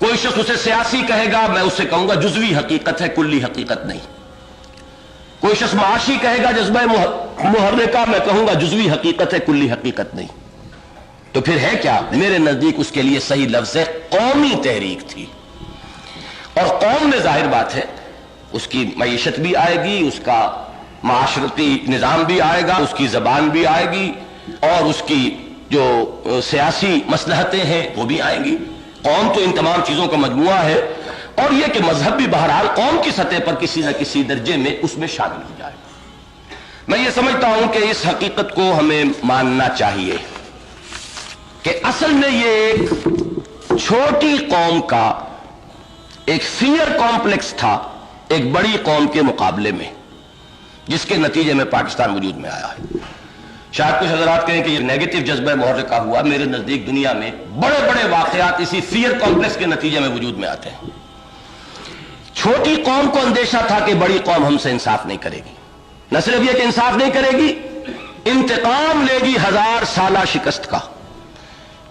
کوئی شخص اسے سیاسی کہے گا، میں اسے کہوں گا جزوی حقیقت ہے، کلی حقیقت نہیں۔ کوئی شخص معاشی کہے گا جذبہ محرکہ، میں کہوں گا جزوی حقیقت ہے، کلی حقیقت نہیں۔ تو پھر ہے کیا؟ میرے نزدیک اس کے لیے صحیح لفظ ہے قومی تحریک تھی، اور قوم میں ظاہر بات ہے اس کی معیشت بھی آئے گی، اس کا معاشرتی نظام بھی آئے گا، اس کی زبان بھی آئے گی، اور اس کی جو سیاسی مصلحتیں ہیں وہ بھی آئیں گی۔ قوم تو ان تمام چیزوں کا مجموعہ ہے، اور یہ کہ مذہب بھی بہرحال قوم کی سطح پر کسی نہ کسی درجے میں اس میں شامل ہو جائے۔ میں یہ سمجھتا ہوں کہ اس حقیقت کو ہمیں ماننا چاہیے کہ اصل میں یہ ایک چھوٹی قوم کا ایک فیئر کمپلیکس تھا ایک بڑی قوم کے مقابلے میں، جس کے نتیجے میں پاکستان وجود میں آیا ہے۔ شاید کچھ حضرات کہیں کہ یہ نیگیٹو جذبہ محرکہ ہوا، میرے نزدیک دنیا میں بڑے بڑے واقعات اسی فیئر کمپلیکس کے نتیجے میں وجود میں آتے ہیں۔ چھوٹی قوم کو اندیشہ تھا کہ بڑی قوم ہم سے انصاف نہیں کرے گی، نہ صرف یہ کہ انصاف نہیں کرے گی، انتقام لے گی 1000 سالہ شکست کا۔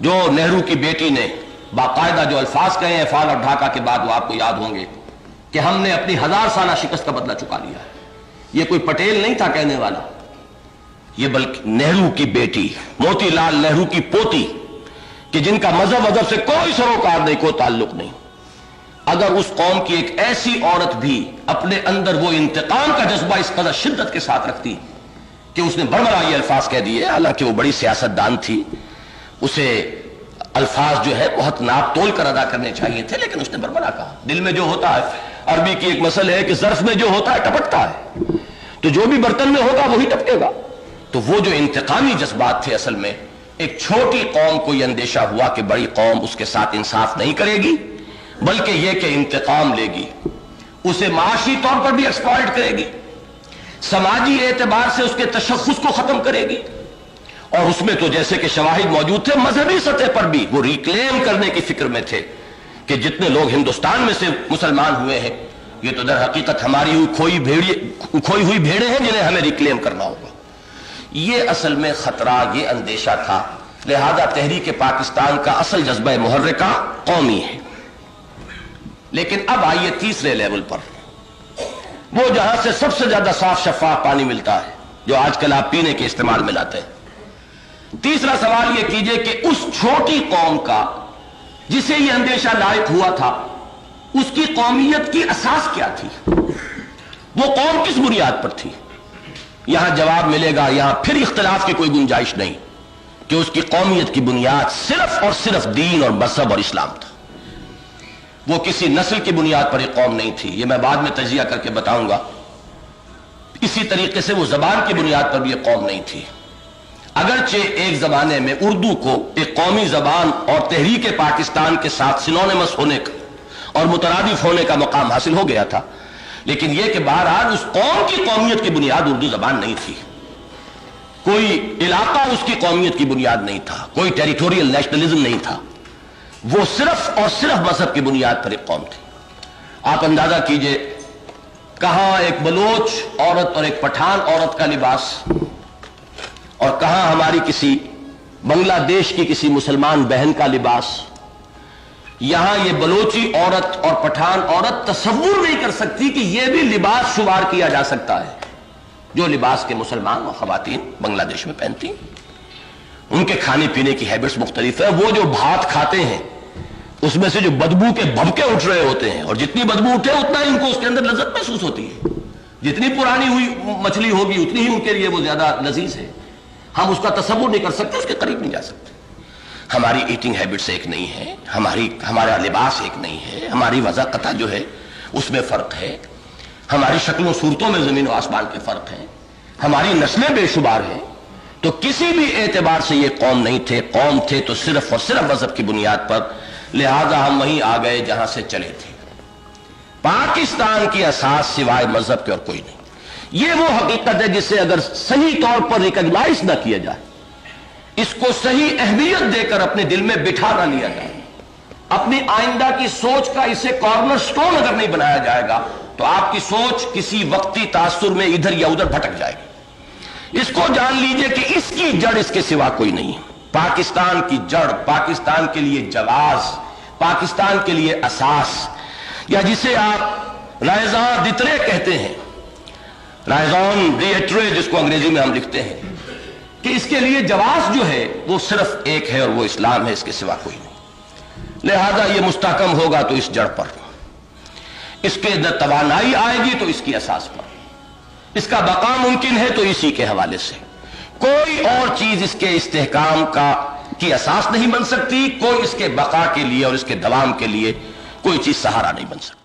جو نہرو کی بیٹی نے باقاعدہ جو الفاظ کہے ہیں فال اور ڈھاکہ کے بعد، وہ آپ کو یاد ہوں گے کہ ہم نے اپنی 1000 سالہ شکست کا بدلہ چکا لیا ہے۔ یہ کوئی پٹیل نہیں تھا کہنے والا، یہ بلکہ نہرو کی بیٹی موتی لال نہرو کی پوتی، کہ جن کا مذہب سے کوئی سروکار نہیں، کوئی تعلق نہیں۔ اگر اس قوم کی ایک ایسی عورت بھی اپنے اندر وہ انتقام کا جذبہ اس قدر شدت کے ساتھ رکھتی کہ اس نے بڑبڑا یہ الفاظ کہہ دیے، حالانکہ وہ بڑی سیاست دان تھی، اسے الفاظ جو ہے بہت ناپ تول کر ادا کرنے چاہیے تھے، لیکن اس نے بڑبڑا کہا۔ دل میں جو ہوتا ہے، عربی کی ایک مسئلہ ہے کہ ظرف میں جو ہوتا ہے ٹپکتا ہے، تو جو بھی برتن میں ہوگا وہی ٹپکے گا۔ تو وہ جو انتقامی جذبات تھے، اصل میں ایک چھوٹی قوم کو یہ اندیشہ ہوا کہ بڑی قوم اس کے ساتھ انصاف نہیں کرے گی، بلکہ یہ کہ انتقام لے گی، اسے معاشی طور پر بھی ایکسپلائٹ کرے گی، سماجی اعتبار سے اس کے تشخص کو ختم کرے گی، اور اس میں تو جیسے کہ شواہد موجود تھے مذہبی سطح پر بھی وہ ریکلیم کرنے کی فکر میں تھے کہ جتنے لوگ ہندوستان میں سے مسلمان ہوئے ہیں، یہ تو در حقیقت ہماری کھوئی ہوئی بھیڑیں ہیں جنہیں ہمیں ریکلیم کرنا ہوگا۔ یہ اصل میں خطرہ، یہ اندیشہ تھا، لہذا تحریک پاکستان کا اصل جذبہ محرکہ قومی ہے۔ لیکن اب آئیے تیسرے لیول پر، وہ جہاں سے سب سے زیادہ صاف شفاف پانی ملتا ہے، جو آج کل آپ پینے کے استعمال میں لاتے ہیں۔ تیسرا سوال یہ کیجئے کہ اس چھوٹی قوم کا جسے یہ اندیشہ لاحق ہوا تھا، اس کی قومیت کی اساس کیا تھی؟ وہ قوم کس بنیاد پر تھی؟ یہاں جواب ملے گا، یہاں پھر اختلاف کی کوئی گنجائش نہیں کہ اس کی قومیت کی بنیاد صرف اور صرف دین اور مذہب اور اسلام تھا۔ وہ کسی نسل کی بنیاد پر ایک قوم نہیں تھی، یہ میں بعد میں تجزیہ کر کے بتاؤں گا۔ اسی طریقے سے وہ زبان کی بنیاد پر بھی ایک قوم نہیں تھی، اگرچہ ایک زمانے میں اردو کو ایک قومی زبان اور تحریک پاکستان کے ساتھ سینونیمس ہونے کا اور مترادف ہونے کا مقام حاصل ہو گیا تھا، لیکن یہ کہ بہرحال اس قوم کی قومیت کی بنیاد اردو زبان نہیں تھی، کوئی علاقہ اس کی قومیت کی بنیاد نہیں تھا، کوئی ٹیریٹوریل نیشنلزم نہیں تھا، وہ صرف اور صرف مذہب کی بنیاد پر ایک قوم تھی۔ آپ اندازہ کیجئے کہاں ایک بلوچ عورت اور ایک پٹھان عورت کا لباس، اور کہاں ہماری کسی بنگلہ دیش کی کسی مسلمان بہن کا لباس۔ یہاں یہ بلوچی عورت اور پٹھان عورت تصور نہیں کر سکتی کہ یہ بھی لباس شمار کیا جا سکتا ہے جو لباس کے مسلمان اور خواتین بنگلہ دیش میں پہنتی ہیں۔ ان کے کھانے پینے کی ہیبٹس مختلف ہیں، وہ جو بھات کھاتے ہیں اس میں سے جو بدبو کے بھبکے اٹھ رہے ہوتے ہیں، اور جتنی بدبو اٹھے اتنا ہی ان کو اس کے اندر لذت محسوس ہوتی ہے، جتنی پرانی ہوئی مچھلی ہوگی اتنی ہی ان کے لیے وہ زیادہ لذیذ ہے۔ ہم اس کا تصور نہیں کر سکتے، اس کے قریب نہیں جا سکتے۔ ہماری ایٹنگ ہیبٹس ایک نہیں ہے، ہمارا لباس ایک نہیں ہے، ہماری وضاقتہ جو ہے اس میں فرق ہے، ہماری شکل و صورتوں میں زمین و آسمان کے فرق ہیں، ہماری نسلیں بے شمار ہیں۔ تو کسی بھی اعتبار سے یہ قوم نہیں تھے، قوم تھے تو صرف اور صرف مذہب کی بنیاد پر، لہذا ہم وہیں آ گئے جہاں سے چلے تھے۔ پاکستان کی اساس سوائے مذہب کے اور کوئی نہیں۔ یہ وہ حقیقت ہے جسے اگر صحیح طور پر ریکگنائز نہ کیا جائے، اس کو صحیح اہمیت دے کر اپنے دل میں بٹھا نہ لیا جائے، اپنی آئندہ کی سوچ کا اسے کارنر سٹون اگر نہیں بنایا جائے گا، تو آپ کی سوچ کسی وقتی تاثر میں ادھر یا ادھر بھٹک جائے گی۔ اس کو جان لیجئے کہ اس کی جڑ اس کے سوا کوئی نہیں ہے۔ پاکستان کی جڑ، پاکستان کے لیے جواز، پاکستان کے لیے اساس، یا جسے آپ رائزان دترے کہتے ہیں، رائزان ڈیٹرے جس کو انگریزی میں ہم لکھتے ہیں، کہ اس کے لیے جواز جو ہے وہ صرف ایک ہے اور وہ اسلام ہے، اس کے سوا کوئی نہیں۔ لہذا یہ مستحکم ہوگا تو اس جڑ پر، اس کے اندر توانائی آئے گی تو اس کی اساس پر، اس کا بقا ممکن ہے تو اسی کے حوالے سے۔ کوئی اور چیز اس کے استحکام کی اساس نہیں بن سکتی، کوئی اس کے بقا کے لیے اور اس کے دوام کے لیے کوئی چیز سہارا نہیں بن سکتی۔